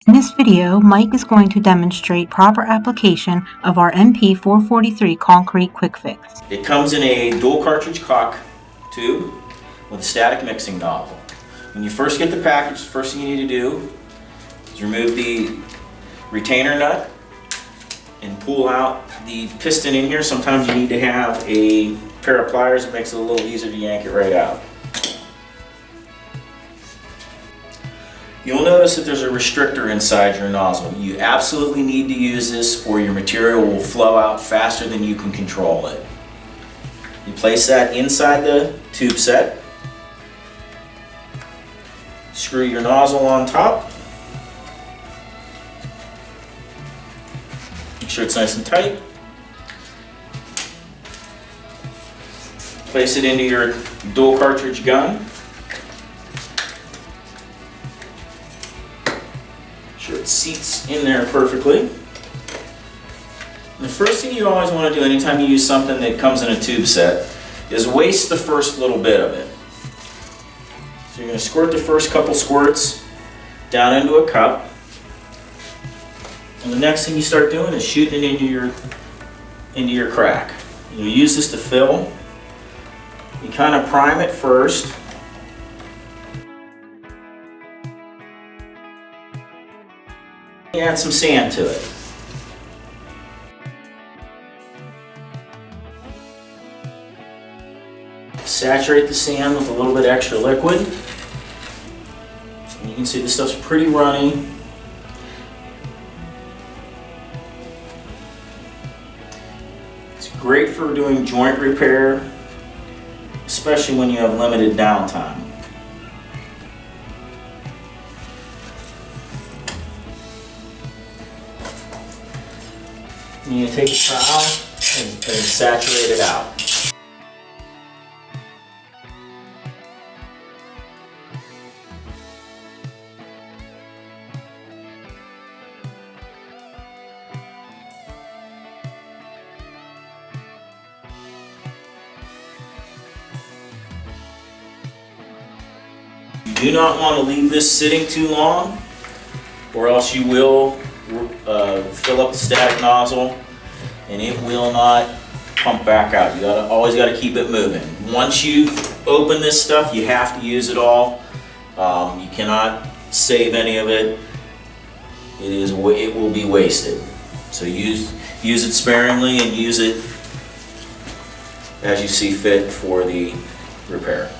In this video, Mike is going to demonstrate proper application of our MP443 Concrete Quick Fix. It comes in a dual cartridge caulk tube with a static mixing nozzle. When you first get the package, the first thing you need to do is remove the retainer nut and pull out the piston in here. Sometimes you need to have a pair of pliers. It makes it a little easier to yank it right out. You'll notice that there's a restrictor inside your nozzle. You absolutely need to use this or your material will flow out faster than you can control it. You place that inside the tube set. Screw your nozzle on top. Make sure it's nice and tight. Place it into your dual cartridge gun. Make sure it seats in there perfectly. And the first thing you always want to do anytime you use something that comes in a tube set is waste the first little bit of it. So you're going to squirt the first couple squirts down into a cup. And the next thing you start doing is shooting it into your crack. You'll use this to fill. You kind of prime it first. You add some sand to it. Saturate the sand with a little bit extra liquid. And you can see this stuff's pretty runny. It's great for doing joint repair, especially when you have limited downtime. And you take a trowel and saturate it out. You do not want to leave this sitting too long, or else you will fill up the static nozzle and it will not pump back out. You always got to keep it moving. Once you open this stuff, you have to use it all. You cannot save any of it. It will be wasted. So use it sparingly and use it as you see fit for the repair.